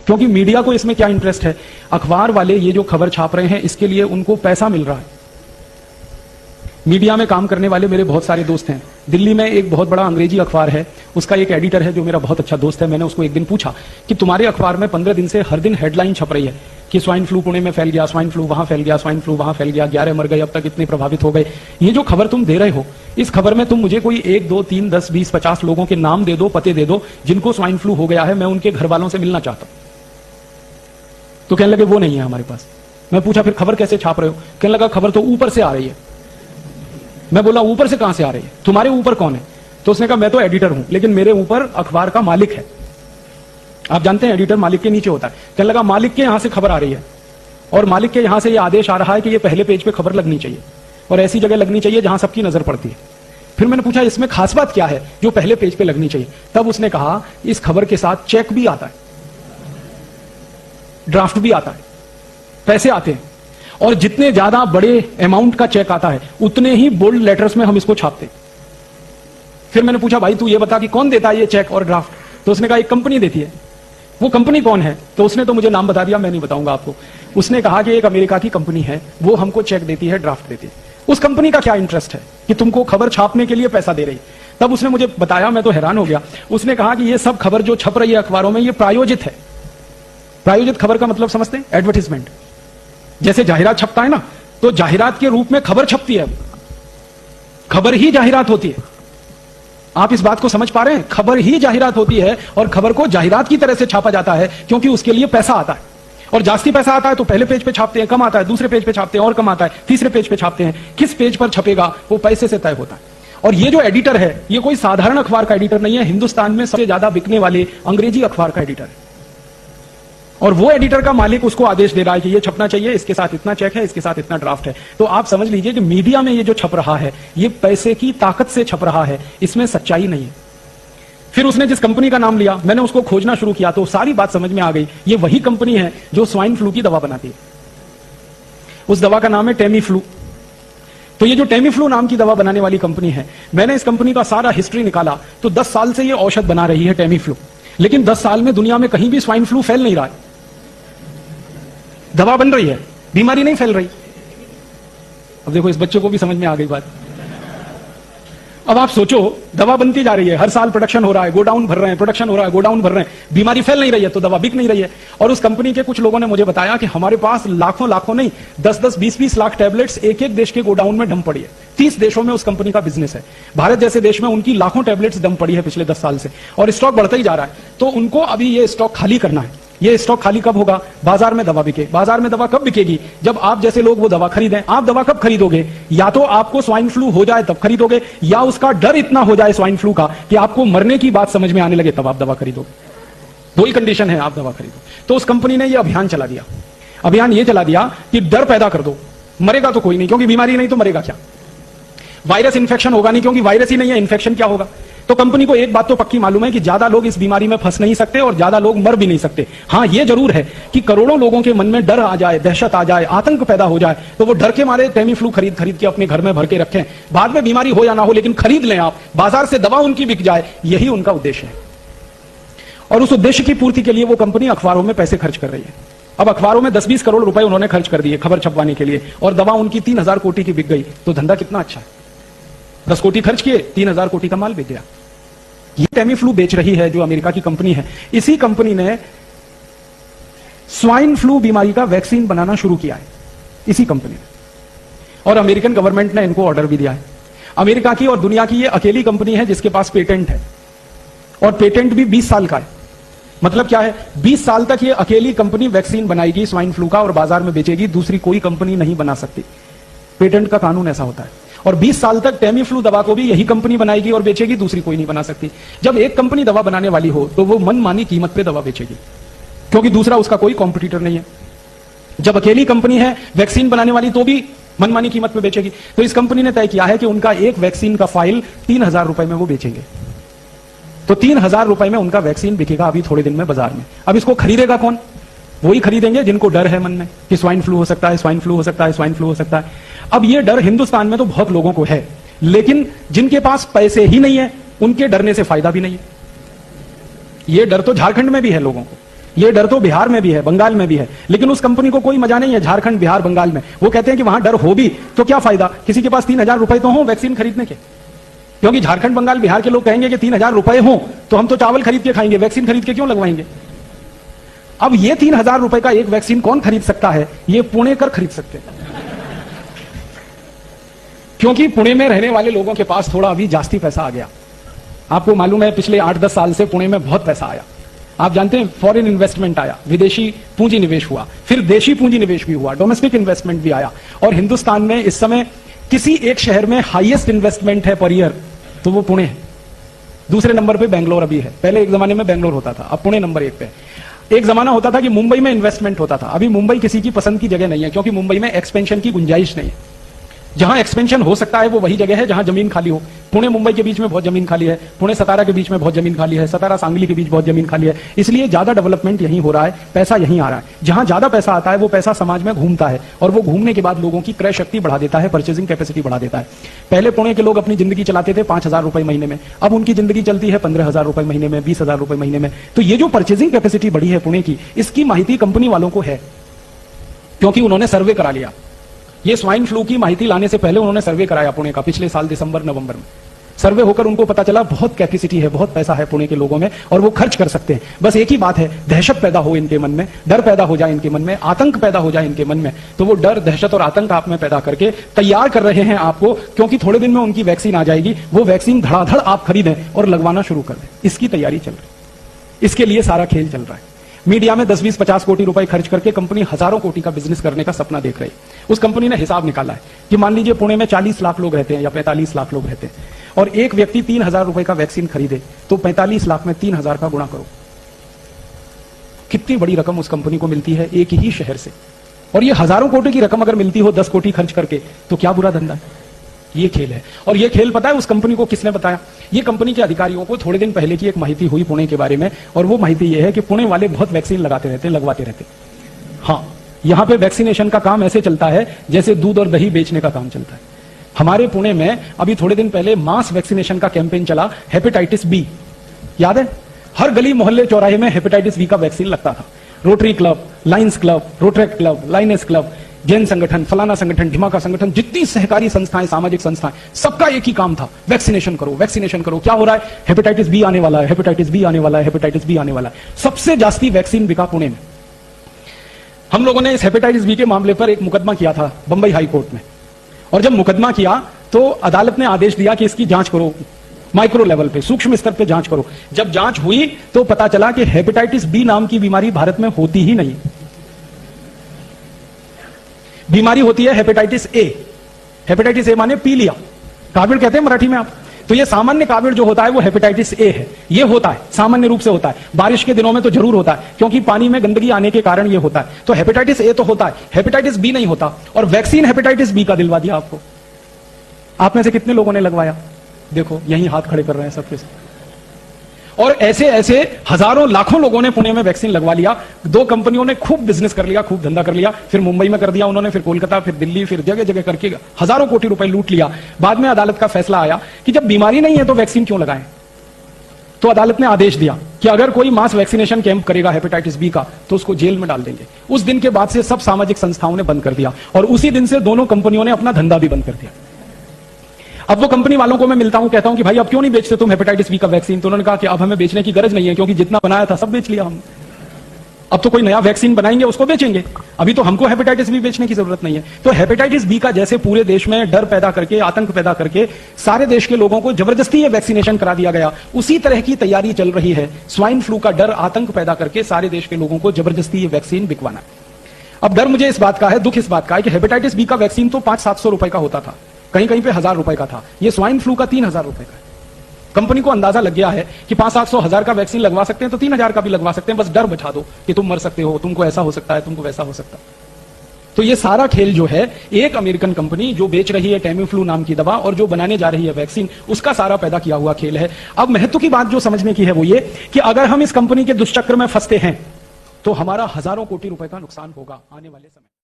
क्योंकि मीडिया को इसमें क्या इंटरेस्ट है, अखबार वाले ये जो खबर छाप रहे हैं इसके लिए उनको पैसा मिल रहा है। मीडिया में काम करने वाले मेरे बहुत सारे दोस्त हैं। दिल्ली में एक बहुत बड़ा अंग्रेजी अखबार है, उसका एक एडिटर है जो मेरा बहुत अच्छा दोस्त है। मैंने उसको एक दिन पूछा कि तुम्हारे अखबार में 15 दिन से हर दिन हेडलाइन छप रही है कि स्वाइन फ्लू पुणे में फैल गया, स्वाइन फ्लू वहां फैल गया, स्वाइन फ्लू वहां फैल गया, 11 मर गए, अब तक इतने प्रभावित हो गए। ये जो खबर तुम दे रहे हो, इस खबर में तुम मुझे कोई 1, 2, 3, 10, 20, 50 लोगों के नाम दे दो, पते दे दो जिनको स्वाइन फ्लू हो गया है, मैं उनके घर वालों से मिलना चाहता हूं। तो कहने लगे वो नहीं है हमारे पास। मैं पूछा फिर खबर कैसे छाप रहे हो? कहने लगा खबर तो ऊपर से आ रही है। मैं बोला ऊपर से कहां से आ रही है? तुम्हारे ऊपर कौन है? तो उसने कहा मैं तो एडिटर हूं, लेकिन मेरे ऊपर अखबार का मालिक है। आप जानते हैं एडिटर मालिक के नीचे होता है। कहने लगा मालिक के यहां से खबर आ रही है और मालिक के यहां से ये आदेश आ रहा है कि ये पहले पेज पे खबर लगनी चाहिए और ऐसी जगह लगनी चाहिए जहां सबकी नजर पड़ती है। फिर मैंने पूछा इसमें खास बात क्या है जो पहले पेज पे लगनी चाहिए? तब उसने कहा इस खबर के साथ चेक भी आता है, ड्राफ्ट भी आता है, पैसे आते हैं, और जितने ज्यादा बड़े अमाउंट का चेक आता है उतने ही बोल्ड लेटर्स में हम इसको छापते। फिर मैंने पूछा भाई तू ये बता कि कौन देता है ये चेक और ड्राफ्ट? तो उसने कहा एक कंपनी देती है। वो कंपनी कौन है? तो उसने तो मुझे नाम बता दिया, मैं नहीं बताऊंगा आपको। उसने कहा कि एक अमेरिका की कंपनी है, वो हमको चेक देती है, ड्राफ्ट देती है। उस कंपनी का क्या इंटरेस्ट है कि तुमको खबर छापने के लिए पैसा दे रही? तब उसने मुझे बताया, मैं तो हैरान हो गया। उसने कहा कि ये सब खबर जो छप रही है अखबारों में ये प्रायोजित है। प्रायोजित खबर का मतलब समझते हैं? एडवर्टीजमेंट। जैसे जाहिरात छपता है ना, तो जाहिरात के रूप में खबर छपती है, खबर ही जाहिरात होती है। आप इस बात को समझ पा रहे हैं? खबर ही जाहिरात होती है और खबर को जाहिरात की तरह से छापा जाता है क्योंकि उसके लिए पैसा आता है। और जास्ती पैसा आता है तो पहले पेज पे छापते हैं, कम आता है दूसरे पेज पे छापते हैं, और कम आता है तीसरे पेज पे छापते हैं। किस पेज पर छपेगा वो पैसे से तय होता है। और ये जो एडिटर है ये कोई साधारण अखबार का एडिटर नहीं है, हिंदुस्तान में सबसे ज्यादा बिकने वाले अंग्रेजी अखबार का एडिटर है। और वो एडिटर का मालिक उसको आदेश दे रहा है कि ये छपना चाहिए, इसके साथ इतना चेक है, इसके साथ इतना ड्राफ्ट है। तो आप समझ लीजिए कि मीडिया में ये जो छप रहा है ये पैसे की ताकत से छप रहा है, इसमें सच्चाई नहीं है। फिर उसने जिस कंपनी का नाम लिया, मैंने उसको खोजना शुरू किया तो सारी बात समझ में आ गई। ये वही कंपनी है जो स्वाइन फ्लू की दवा बनाती है। उस दवा का नाम है टेमीफ्लू। तो ये जो टेमीफ्लू नाम की दवा बनाने वाली कंपनी है, मैंने इस कंपनी का सारा हिस्ट्री निकाला तो 10 साल से ये औषध बना रही है टेमीफ्लू, लेकिन 10 साल में दुनिया में कहीं भी स्वाइन फ्लू फैल नहीं रहा है। दवा बन रही है, बीमारी नहीं फैल रही। अब देखो इस बच्चे को भी समझ में आ गई बात। अब आप सोचो, दवा बनती जा रही है, हर साल प्रोडक्शन हो रहा है, गोडाउन भर रहे हैं, प्रोडक्शन हो रहा है, गोडाउन भर रहे हैं, बीमारी फैल नहीं रही है तो दवा बिक नहीं रही है। और उस कंपनी के कुछ लोगों ने मुझे बताया कि हमारे पास लाखों लाखों नहीं 10-10, 20-20 लाख टैबलेट्स एक एक देश के गोडाउन में डम पड़ी है। 30 देशों में उस कंपनी का बिजनेस है। भारत जैसे देश में उनकी लाखों टैबलेट्स डम पड़ी है पिछले 10 साल से, और स्टॉक बढ़ता ही जा रहा है। तो उनको अभी ये स्टॉक खाली करना है। ये स्टॉक खाली कब होगा? बाजार में दवा बिके। बाजार में दवा कब बिकेगी? जब आप जैसे लोग वो दवा खरीदें। आप दवा कब खरीदोगे? या तो आपको स्वाइन फ्लू हो जाए तब खरीदोगे, या उसका डर इतना हो जाए स्वाइन फ्लू का कि आपको मरने की बात समझ में आने लगे तब आप दवा खरीदोगे। दो ही कंडीशन है, आप दवा खरीदो। तो उस कंपनी ने ये अभियान चला दिया। अभियान ये चला दिया कि डर पैदा कर दो, मरेगा तो कोई नहीं क्योंकि बीमारी नहीं तो मरेगा क्या? वायरस इंफेक्शन होगा नहीं क्योंकि वायरस ही नहीं है, इंफेक्शन क्या होगा? तो कंपनी को एक बात तो पक्की मालूम है कि ज्यादा लोग इस बीमारी में फंस नहीं सकते और ज्यादा लोग मर भी नहीं सकते। हां ये जरूर है कि करोड़ों लोगों के मन में डर आ जाए, दहशत आ जाए, आतंक पैदा हो जाए, तो वो डर के मारे टेमीफ्लू खरीद खरीद के अपने घर में भर के रखें। बाद में बीमारी हो या ना हो लेकिन खरीद लें आप, बाजार से दवा उनकी बिक जाए, यही उनका उद्देश्य है। और उस उद्देश्य की पूर्ति के लिए वो कंपनी अखबारों में पैसे खर्च कर रही है। अब अखबारों में 10-20 करोड़ रुपए उन्होंने खर्च कर दिए खबर छपवाने के लिए, और दवा उनकी 3000 कोटी की बिक गई। तो धंधा कितना अच्छा है। 10 कोटी खर्च किए, 3000 कोटी का माल बिक गया। ये टेमीफ्लू बेच रही है जो अमेरिका की कंपनी है। इसी कंपनी ने स्वाइन फ्लू बीमारी का वैक्सीन बनाना शुरू किया है, इसी कंपनी ने। और अमेरिकन गवर्नमेंट ने इनको ऑर्डर भी दिया है। अमेरिका की और दुनिया की ये अकेली कंपनी है जिसके पास पेटेंट है, और पेटेंट भी 20 साल का है। मतलब क्या है? 20 साल तक ये अकेली कंपनी वैक्सीन बनाएगी स्वाइन फ्लू का और बाजार में बेचेगी, दूसरी कोई कंपनी नहीं बना सकती। पेटेंट का कानून ऐसा होता है। और 20 साल तक टेमीफ्लू दवा को भी यही कंपनी बनाएगी और बेचेगी, दूसरी कोई नहीं बना सकती। जब एक कंपनी दवा बनाने वाली हो तो वो मनमानी कीमत पे दवा बेचेगी क्योंकि दूसरा उसका कोई कॉम्पिटिटर नहीं है। जब अकेली कंपनी है वैक्सीन बनाने वाली तो भी मनमानी कीमत पे बेचेगी। तो इस कंपनी ने तय किया है कि उनका एक वैक्सीन का फाइल 3000 रुपए में वो बेचेंगे। तो 3000 रुपए में उनका वैक्सीन बिकेगा अभी थोड़े दिन में बाजार में। अब इसको खरीदेगा कौन? वही खरीदेंगे जिनको डर है मन में कि स्वाइन फ्लू हो सकता है, स्वाइन फ्लू हो सकता है, स्वाइन फ्लू हो सकता है। अब ये डर हिंदुस्तान में तो बहुत लोगों को है, लेकिन जिनके पास पैसे ही नहीं है उनके डरने से फायदा भी नहीं है। ये डर तो झारखंड में भी है लोगों को, ये डर तो बिहार में भी है, बंगाल में भी है, लेकिन उस कंपनी को कोई मजा नहीं है झारखंड, बिहार, बंगाल में। वो कहते हैं कि वहां डर हो भी तो क्या फायदा, किसी के पास 3,000 रुपए तो हो वैक्सीन खरीदने के। क्योंकि झारखंड, बंगाल, बिहार के लोग कहेंगे कि 3,000 रुपए हो तो हम तो चावल खरीद के खाएंगे, वैक्सीन खरीद के क्यों लगवाएंगे। अब ये 3,000 रुपए का एक वैक्सीन कौन खरीद सकता है, ये पुणे कर खरीद सकते हैं। क्योंकि पुणे में रहने वाले लोगों के पास थोड़ा अभी जास्ती पैसा आ गया। आपको मालूम है पिछले 8-10 साल से पुणे में बहुत पैसा आया। आप जानते हैं फॉरेन इन्वेस्टमेंट आया, विदेशी पूंजी निवेश हुआ, फिर देशी पूंजी निवेश भी हुआ, डोमेस्टिक इन्वेस्टमेंट भी आया। और हिंदुस्तान में इस समय किसी एक शहर में हाईएस्ट इन्वेस्टमेंट है पर ईयर तो वो पुणे है। दूसरे नंबर पे बेंगलोर अभी है, पहले एक जमाने में बेंगलोर होता था, अब पुणे नंबर 1 पे। एक जमाना होता था कि मुंबई में इन्वेस्टमेंट होता था, अभी मुंबई किसी की पसंद की जगह नहीं है, क्योंकि मुंबई में एक्सपेंशन की गुंजाइश नहीं है। जहां एक्सपेंशन हो सकता है वो वही जगह है जहां जमीन खाली हो। पुणे मुंबई के बीच में बहुत जमीन खाली है, पुणे सतारा के बीच में बहुत जमीन खाली है, सतारा सांगली के बीच बहुत जमीन खाली है, इसलिए ज्यादा डेवलपमेंट यहीं हो रहा है, पैसा यहीं आ रहा है। जहां ज्यादा पैसा आता है वो पैसा समाज में घूमता है, और वो घूमने के बाद लोगों की क्रय शक्ति बढ़ा देता है, परचेजिंग कैपेसिटी बढ़ा देता है। पहले पुणे के लोग अपनी जिंदगी चलाते थे 5,000 रुपए महीने में, अब उनकी जिंदगी चलती है 15,000 रुपए महीने में, 20,000 रुपए महीने में। तो ये जो परचेजिंग कैपेसिटी बढ़ी है पुणे की, इसकी माहिती कंपनी वालों को है, क्योंकि उन्होंने सर्वे करा लिया। ये स्वाइन फ्लू की माहिती लाने से पहले उन्होंने सर्वे कराया पुणे का, पिछले साल दिसंबर-नवंबर में। सर्वे होकर उनको पता चला बहुत कैपेसिटी है, बहुत पैसा है पुणे के लोगों में, और वो खर्च कर सकते हैं। बस एक ही बात है, दहशत पैदा हो इनके मन में, डर पैदा हो जाए इनके मन में, आतंक पैदा हो जाए इनके मन में, तो वो डर, दहशत और आतंक आप में पैदा करके तैयार कर रहे हैं आपको, क्योंकि थोड़े दिन में उनकी वैक्सीन आ जाएगी। वो वैक्सीन धड़ाधड़ आप खरीदें और लगवाना शुरू कर दें, इसकी तैयारी चल रही है। इसके लिए सारा खेल चल रहा है। मीडिया में 10-20-50 कोटी रुपए खर्च करके कंपनी हजारों कोटी का बिजनेस करने का सपना देख रही है। उस कंपनी ने हिसाब निकाला है कि मान लीजिए पुणे में 40 लाख लोग रहते हैं या 45 लाख लोग रहते हैं, और एक व्यक्ति 3,000 रुपए का वैक्सीन खरीदे, तो 45 लाख में 3,000 का गुणा करो, कितनी बड़ी रकम उस कंपनी को मिलती है एक ही शहर से। और ये हजारों कोटी की रकम अगर मिलती हो 10 कोटी खर्च करके, तो क्या बुरा धंधा है। ये खेल है। और ये खेल पता है उस कंपनी को किसने बताया? ये कंपनी के अधिकारियों को थोड़े दिन पहले की एक माहिती हुई पुणे के बारे में, और वो माहिती ये है कि पुणे वाले बहुत वैक्सीन लगाते रहते, लगवाते रहते। हाँ, यहां पे वैक्सीनेशन का काम ऐसे चलता है जैसे दूध और दही बेचने का काम चलता है। हमारे पुणे में अभी थोड़े दिन पहले मास वैक्सीनेशन का कैंपेन चला, हेपेटाइटिस बी, याद है? हर गली मोहल्ले चौराहे में हेपेटाइटिस बी का वैक्सीन लगता था। Rotary club, Lions club, Rotaract club, Lioness club, Jain संगठन, फलाना संगठन, ढिमाका संगठन, जितनी सहकारी संस्थाएं, सामाजिक संस्थाएं, सबका एक ही काम था, वैक्सीनेशन करो, वैक्सीनेशन करो। क्या हो रहा है? हेपेटाइटिस बी आने वाला है, हेपेटाइटिस बी आने वाला है, हेपेटाइटिस बी आने वाला है। सबसे जास्ती वैक्सीन बिका पुणे में। हम लोगों ने इस हेपेटाइटिस बी के मामले पर एक मुकदमा किया था बंबई हाई कोर्ट में, और जब मुकदमा किया तो अदालत ने आदेश दिया कि इसकी जांच करो, माइक्रो लेवल पे, सूक्ष्म स्तर पे जांच करो। जब जांच हुई तो पता चला कि हेपेटाइटिस बी नाम की बीमारी भारत में होती ही नहीं। बीमारी होती है हेपेटाइटिस ए। हेपेटाइटिस ए माने पी लिया, काविड़ कहते हैं मराठी में आप। तो ये सामान्य काविड़ जो होता है वो हेपेटाइटिस ए है। ये होता है, सामान्य रूप से होता है, बारिश के दिनों में तो जरूर होता है, क्योंकि पानी में गंदगी आने के कारण ये होता है। तो हेपेटाइटिस ए तो होता है, हेपेटाइटिस बी नहीं होता। और वैक्सीन हेपेटाइटिस बी का दिलवा दिया आपको। आप में से कितने लोगों ने लगवाया? देखो यही हाथ खड़े कर रहे हैं सबके सब। और ऐसे ऐसे हजारों लाखों लोगों ने पुणे में वैक्सीन लगवा लिया। दो कंपनियों ने खूब बिजनेस कर लिया, खूब धंधा कर लिया, फिर मुंबई में कर दिया उन्होंने, फिर कोलकाता, फिर दिल्ली, फिर जगह जगह करके हजारों कोटी रुपए लूट लिया। बाद में अदालत का फैसला आया कि जब बीमारी नहीं है तो वैक्सीन क्यों लगाएं। तो अदालत ने आदेश दिया कि अगर कोई मास वैक्सीनेशन कैंप करेगा हेपेटाइटिस बी का तो उसको जेल में डाल देंगे। उस दिन के बाद से सब सामाजिक संस्थाओं ने बंद कर दिया, और उसी दिन से दोनों कंपनियों ने अपना धंधा भी बंद कर दिया। अब वो कंपनी वालों को मैं मिलता हूं, कहता हूं कि भाई अब क्यों नहीं बेचते तुम हेपेटाइटिस बी का वैक्सीन? तो उन्होंने कहा कि अब हमें बेचने की गरज नहीं है, क्योंकि जितना बनाया था सब बेच लिया हम। अब तो कोई नया वैक्सीन बनाएंगे उसको बेचेंगे, अभी तो हमको हेपेटाइटिस बी बेचने की जरूरत नहीं है। तो हेपेटाइटिस बी का जैसे पूरे देश में डर पैदा करके, आतंक पैदा करके सारे देश के लोगों को जबरदस्ती ये वैक्सीनेशन करा दिया गया, उसी तरह की तैयारी चल रही है स्वाइन फ्लू का डर, आतंक पैदा करके सारे देश के लोगों को जबरदस्ती ये वैक्सीन बिकवाना। अब डर मुझे इस बात का है, दुख इस बात का है कि हेपेटाइटिस बी का वैक्सीन तो 500-700 रुपए का होता था, कहीं कहीं पे 1000 रुपए का था। ये स्वाइन फ्लू का 3000 रुपए का है। कंपनी को अंदाजा लग गया है कि 500-700 का वैक्सीन लगवा सकते हैं तो 3000 का भी लगवा सकते हैं, बस डर बचा दो कि तुम मर सकते हो, तुमको ऐसा हो सकता है, तुमको वैसा हो सकता है। तो ये सारा खेल जो है, एक अमेरिकन कंपनी जो बेच रही है टेमीफ्लू नाम की दवा और जो बनाने जा रही है वैक्सीन, उसका सारा पैदा किया हुआ खेल है। अब महत्व की बात जो समझने की है वो ये कि अगर हम इस कंपनी के दुष्चक्र में फंसते हैं तो हमारा हजारों कोटि रुपए का नुकसान होगा आने वाले समय।